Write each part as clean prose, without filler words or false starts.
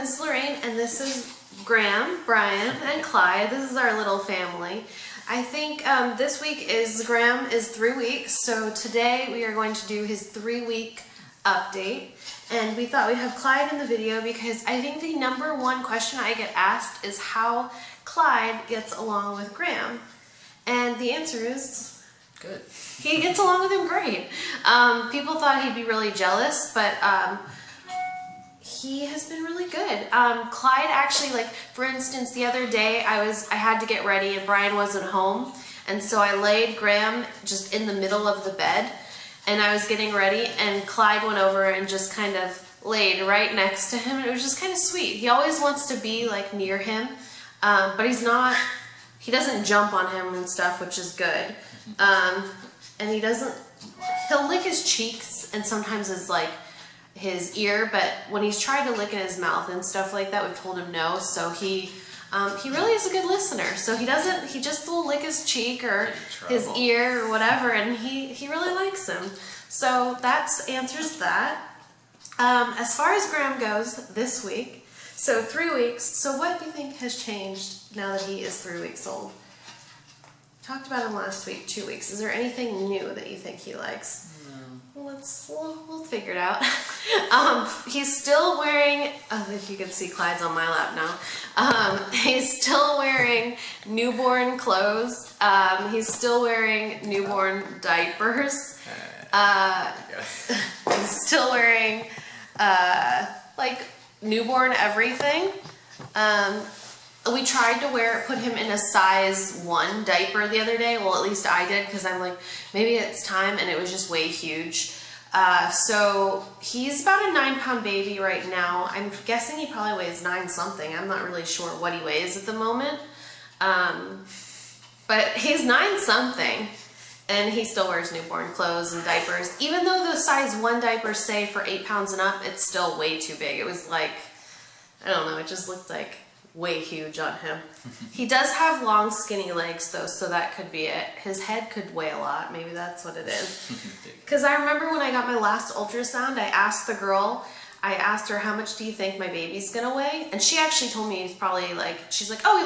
this is Lorraine, and this is Graham, Brian, and Clyde. This is our little family. I think this week Graham is 3 weeks, so today we are going to do his 3-week update. And we thought we'd have Clyde in the video because I think the #1 question I get asked is how Clyde gets along with Graham. And the answer is good. He gets along with him great. People thought he'd be really jealous, but he has been really good. Clyde actually, like, for instance, the other day I had to get ready and Brian wasn't home, and so I laid Graham just in the middle of the bed and I was getting ready, and Clyde went over and just kind of laid right next to him, and it was just kind of sweet. He always wants to be like near him, but he doesn't jump on him and stuff, which is good. And he'll lick his cheeks and sometimes his ear, but when he's tried to lick in his mouth and stuff like that, we've told him no. So he really is a good listener. So he just will lick his cheek or his ear or whatever, and he really likes him. So that answers that. As far as Graham goes this week, so 3 weeks. So what do you think has changed now that he is 3 weeks old? Talked about him last week, 2 weeks. Is there anything new that you think he likes? No. We'll figure it out. He's still wearing, if you can see, Clyde's on my lap now. He's still wearing newborn clothes. He's still wearing newborn diapers. He's still wearing like newborn everything. We tried to put him in a size 1 diaper the other day. Well, at least I did, because I'm like, maybe it's time, and it was just way huge. So he's about a 9-pound baby right now. I'm guessing he probably weighs 9 something. I'm not really sure what he weighs at the moment. But he's 9 something, and he still wears newborn clothes and diapers. Even though the size 1 diapers say for 8 pounds and up, it's still way too big. It was like, I don't know, it just looked like way huge on him. He does have long skinny legs though, so that could be it. His head could weigh a lot. Maybe that's what it is. Because I remember when I got my last ultrasound, I asked her, how much do you think my baby's gonna weigh? And she actually told me he's probably like, she's like, oh,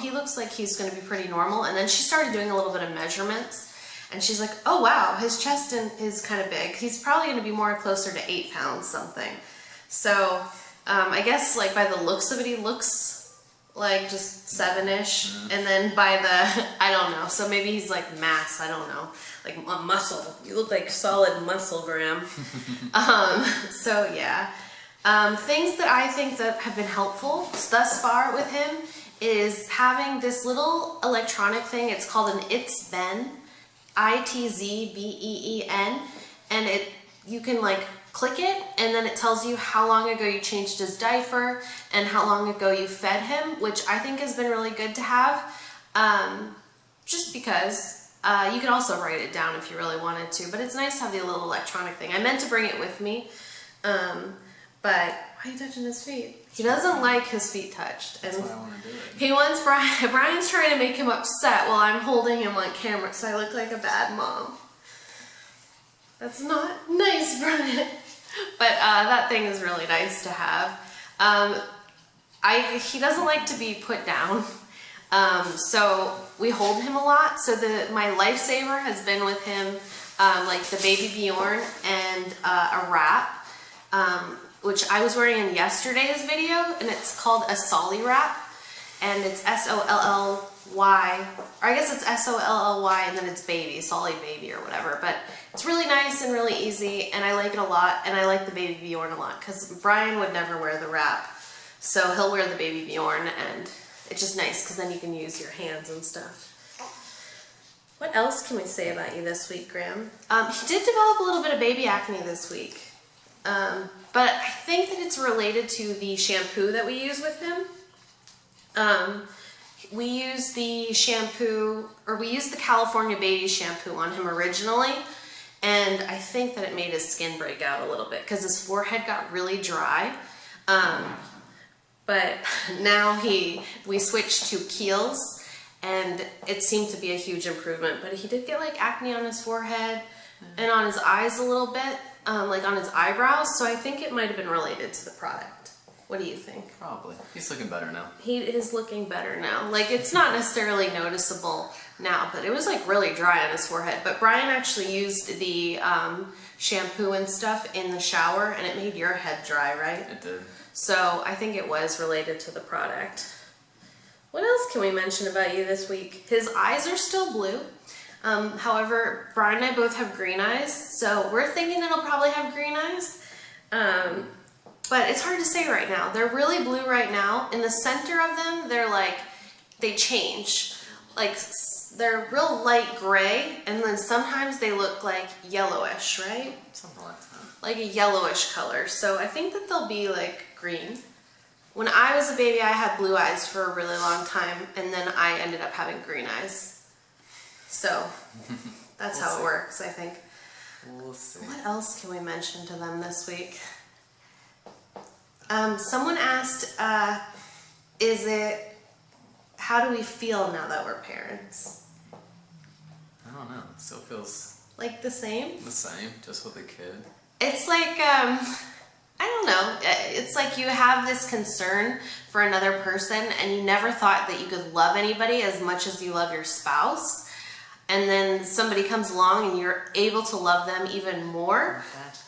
he looks like he's gonna be pretty normal. And then she started doing a little bit of measurements, and she's like, oh wow, his chest is kind of big. He's probably gonna be more closer to 8 pounds something. So I guess like by the looks of it, he looks like just 7-ish, and then by the, I don't know, so maybe he's like mass, I don't know, like a muscle. You look like solid muscle, Graham. So yeah. Things that I think that have been helpful thus far with him is having this little electronic thing. It's called an Itzben, I-T-Z-B-E-E-N, and you can like click it, and then it tells you how long ago you changed his diaper and how long ago you fed him, which I think has been really good to have, just because you can also write it down if you really wanted to, but it's nice to have the little electronic thing. I meant to bring it with me, but why are you touching his feet? He doesn't like his feet touched. And that's why I want to do it. He wants Brian's trying to make him upset while I'm holding him on camera, so I look like a bad mom. That's not nice, Brian. But that thing is really nice to have. He doesn't like to be put down, so we hold him a lot. So my lifesaver has been with him, like the baby Bjorn and a wrap, which I was wearing in yesterday's video, and it's called a Solly wrap, and it's S-O-L-L-Y, or I guess it's S-O-L-L-Y, and then it's baby, Solly baby or whatever, but it's really nice and really easy, and I like it a lot, and I like the baby Bjorn a lot, because Brian would never wear the wrap, so he'll wear the baby Bjorn, and it's just nice, because then you can use your hands and stuff. What else can we say about you this week, Graham? He did develop a little bit of baby acne this week, but I think that it's related to the shampoo that we use with him. We used the shampoo, or we used the California baby shampoo on him originally, and I think that it made his skin break out a little bit because his forehead got really dry. But now we switched to Kiehl's, and it seemed to be a huge improvement. But he did get like acne on his forehead and on his eyes a little bit, like on his eyebrows, so I think it might have been related to the product. What do you think? Probably. He's looking better now. He is looking better now. Like, it's not necessarily noticeable now, but it was like really dry on his forehead. But Brian actually used the shampoo and stuff in the shower, and it made your head dry, right? It did. So I think it was related to the product. What else can we mention about you this week? His eyes are still blue. However, Brian and I both have green eyes, so we're thinking that he'll probably have green eyes. But it's hard to say right now. They're really blue right now. In the center of them, they're like, they change. Like, they're real light gray, and then sometimes they look like yellowish, right? Something like that. Like a yellowish color. So I think that they'll be like green. When I was a baby, I had blue eyes for a really long time, and then I ended up having green eyes. So that's how it works, I think. We'll see. What else can we mention to them this week? Someone asked, how do we feel now that we're parents? I don't know. It still feels... Like the same? The same, just with a kid. It's like, I don't know. It's like you have this concern for another person, and you never thought that you could love anybody as much as you love your spouse. And then somebody comes along and you're able to love them even more.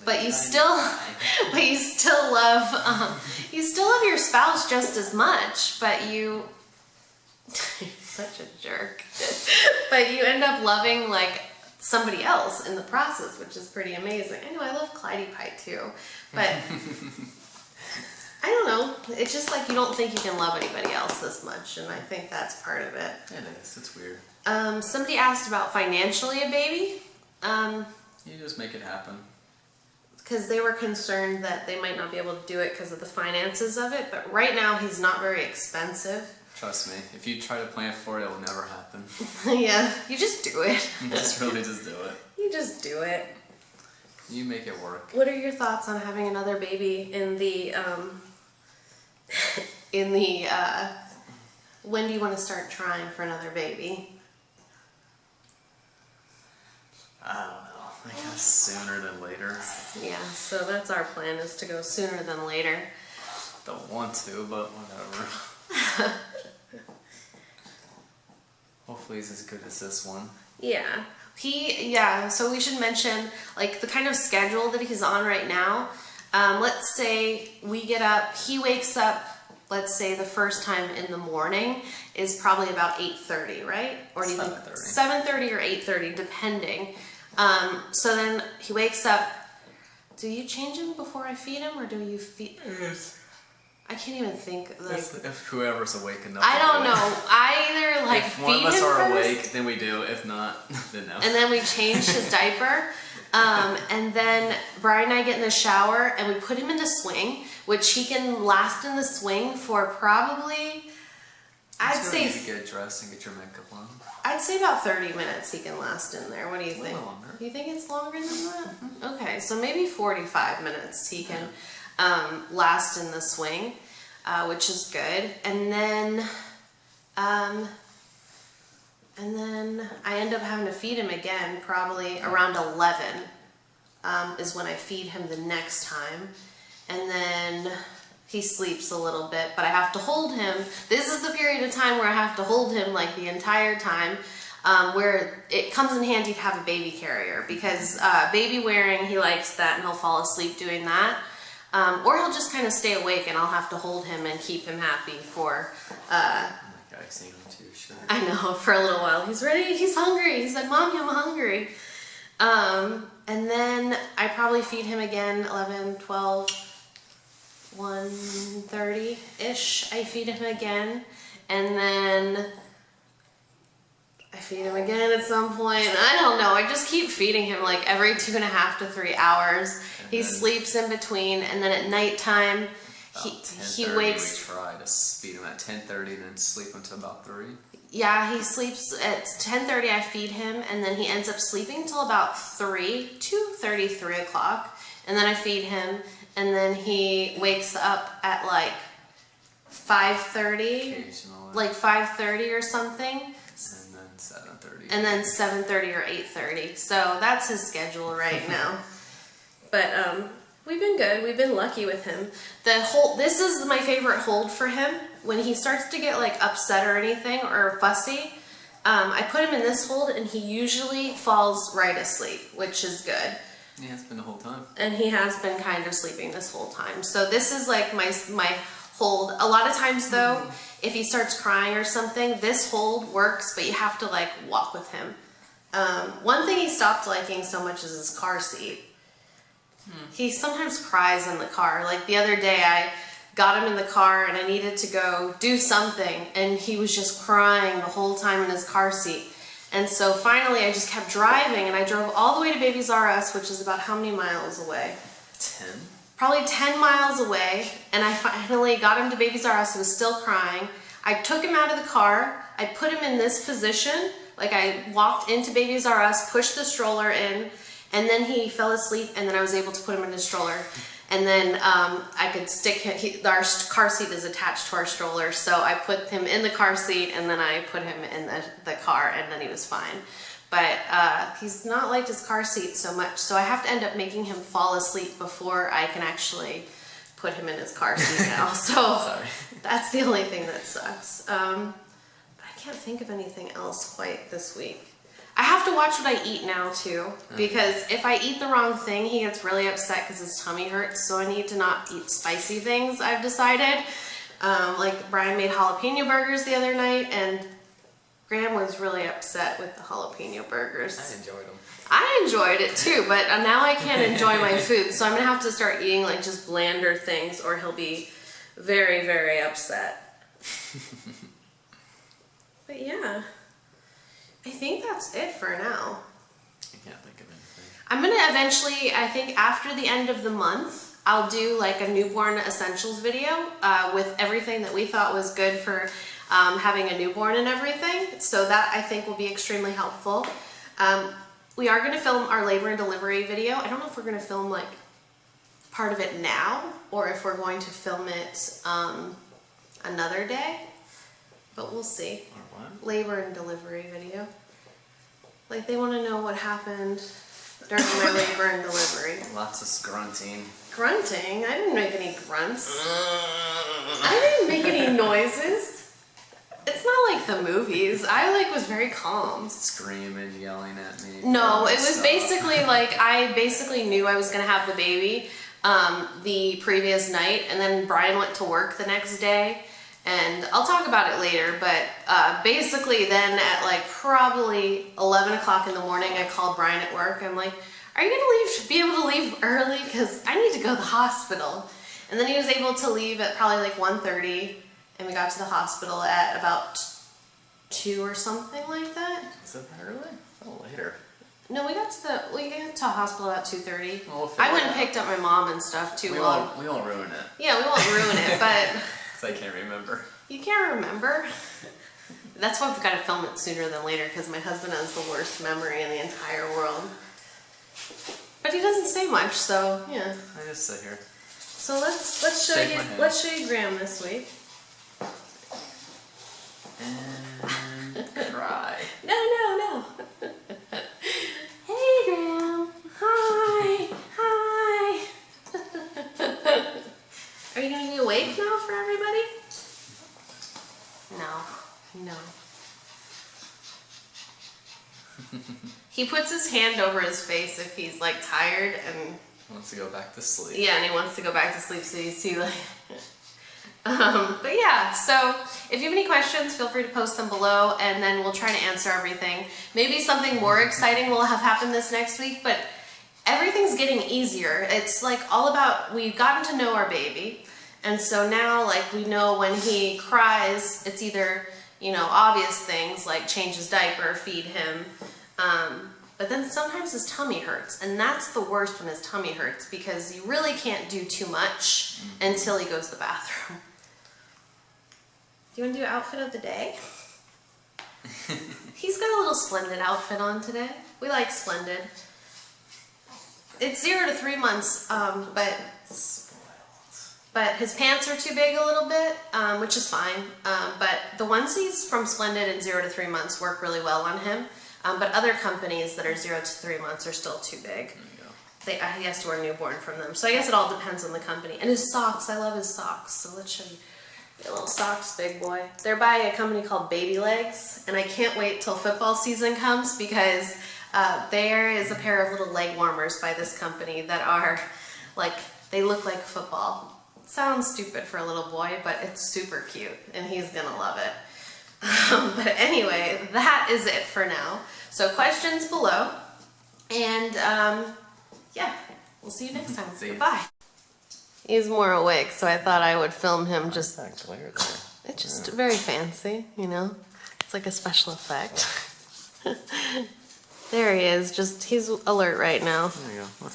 But you still love your spouse just as much, but you're such a jerk. But you end up loving like somebody else in the process, which is pretty amazing. I know, I love Clyde Pie too, but I don't know. It's just like you don't think you can love anybody else this much, and I think that's part of it. It is. It's weird. Somebody asked about financially a baby. You just make it happen. Because they were concerned that they might not be able to do it because of the finances of it, but right now he's not very expensive. Trust me, if you try to plan for it, it will never happen. Yeah, you just do it. You just really just do it. You just do it. You make it work. What are your thoughts on having another baby in the, when do you want to start trying for another baby? I don't know. I guess sooner than later. Yeah, so that's our plan, is to go sooner than later. Don't want to, but whatever. Hopefully he's as good as this one. Yeah. So we should mention, like, the kind of schedule that he's on right now. Let's say we get up, he wakes up, let's say the first time in the morning is probably about 8:30, right? Or do you think 7:30 or 8:30, depending. So then he wakes up. Do you change him before I feed him, or do you feed? I can't even think. If whoever's awake enough. I don't know. I either like if feed one of us him are first, awake, then we do. If not, then no. and then we change his diaper. And then Brian and I get in the shower and we put him into swing, which he can last in the swing for probably, I'd say, to get dressed and get your makeup on. I'd say about 30 minutes he can last in there. What do you think? A little longer. You think it's longer than that? Okay, so maybe 45 minutes he can last in the swing, which is good. And then I end up having to feed him again, probably around 11 is when I feed him the next time. And then he sleeps a little bit, but I have to hold him. This is the period of time where I have to hold him like the entire time, where it comes in handy to have a baby carrier, because baby wearing, he likes that and he'll fall asleep doing that. Or he'll just kind of stay awake and I'll have to hold him and keep him happy for... I've seen him too, sure. I know, for a little while. He's ready, he's hungry. He said, Mommy, I'm hungry. And then I probably feed him again, 11, 12, 1:30-ish. I feed him again. And then I feed him again at some point. I don't know. I just keep feeding him like every 2.5 to 3 hours. He sleeps in between. And then at nighttime, he wakes. We try to feed him at 10:30, then sleep until about 3. Yeah, he sleeps at 10:30. I feed him, and then he ends up sleeping until about 2:30, 3 o'clock, and then I feed him, and then he wakes up at like 5:30, like 5:30 or something, and then 7:30, and then 7:30 or 8:30. So that's his schedule right now. But We've been good. We've been lucky with him. This is my favorite hold for him. When he starts to get like upset or anything or fussy, I put him in this hold and he usually falls right asleep, which is good. He has been the whole time. And he has been kind of sleeping this whole time. So this is like my hold. A lot of times though, if he starts crying or something, this hold works, but you have to like walk with him. One thing he stopped liking so much is his car seat. He sometimes cries in the car. Like the other day I got him in the car and I needed to go do something and he was just crying the whole time in his car seat. And so finally I just kept driving and I drove all the way to Babies R Us, which is about how many miles away? 10? Probably 10 miles away, and I finally got him to Babies R Us. He was still crying. I took him out of the car. I put him in this position. Like I walked into Babies R Us, pushed the stroller in, and then he fell asleep, and then I was able to put him in his stroller. And then I could stick him, our car seat is attached to our stroller, so I put him in the car seat, and then I put him in the car, and then he was fine. But he's not liked his car seat so much, so I have to end up making him fall asleep before I can actually put him in his car seat now. So that's the only thing that sucks. But I can't think of anything else quite this week. I have to watch what I eat now too, because if I eat the wrong thing, he gets really upset because his tummy hurts. So I need to not eat spicy things, I've decided. Like Brian made jalapeno burgers the other night, and Graham was really upset with the jalapeno burgers. I enjoyed them. I enjoyed it too, but now I can't enjoy my food, so I'm gonna have to start eating like just blander things, or he'll be very, very upset. But yeah, I think that's it for now. I can't think of anything. I'm gonna eventually, I think after the end of the month, I'll do like a newborn essentials video with everything that we thought was good for having a newborn and everything. So that I think will be extremely helpful. We are gonna film our labor and delivery video. I don't know if we're gonna film like part of it now or if we're going to film it another day, but we'll see. Or what? Labor and delivery video. Like they wanna know what happened during my labor and delivery. Lots of grunting. Grunting? I didn't make any grunts. I didn't make any noises. It's not like the movies. I was very calm. Screaming, yelling at me. No, it was basically like I basically knew I was gonna have the baby the previous night, and then Brian went to work the next day, and I'll talk about it later, but basically then at like probably 11 o'clock in the morning, I called Brian at work. I'm like, are you gonna be able to leave early? Because I need to go to the hospital. And then he was able to leave at probably like 1:30, and we got to the hospital at about 2 or something like that. Was it that early? Oh, later. No, we got to the hospital about 2:30. Well, I went and picked up my mom and stuff too. We won't ruin it. Yeah, we won't ruin it, but I can't remember. You can't remember? That's why we've got to film it sooner than later, because my husband has the worst memory in the entire world. But he doesn't say much, so yeah. I just sit here. So let's show you Graham this week. And cry. No. Hey Graham. Hi. Are you gonna be awake now for everybody? No. He puts his hand over his face if he's like tired and Wants to go back to sleep. Yeah, and he wants to go back to sleep, so you see like but yeah, so if you have any questions, feel free to post them below, and then we'll try to answer everything. Maybe something more exciting will have happened this next week, but everything's getting easier. It's like all about, we've gotten to know our baby, and so now like we know when he cries, it's either, you know, obvious things like change his diaper, feed him, but then sometimes his tummy hurts, and that's the worst when his tummy hurts, because you really can't do too much until he goes to the bathroom. Do you want to do outfit of the day? He's got a little Splendid outfit on today. We like Splendid. It's 0 to 3 months, but his pants are too big a little bit, which is fine. But the onesies from Splendid in 0 to 3 months work really well on him. But other companies that are 0 to 3 months are still too big. he has to wear newborn from them. So I guess it all depends on the company. And his socks, I love his socks. So let's show you your little socks, big boy. They're by a company called Baby Legs, and I can't wait till football season comes because there is a pair of little leg warmers by this company that are like, they look like football. It sounds stupid for a little boy, but it's super cute, and he's gonna love it. But anyway, that is it for now. So questions below, and yeah, we'll see you next time. Goodbye. He's more awake, so I thought I would film him just... That glare there. It's just very fancy, you know? It's like a special effect. There he is, he's alert right now. There you go.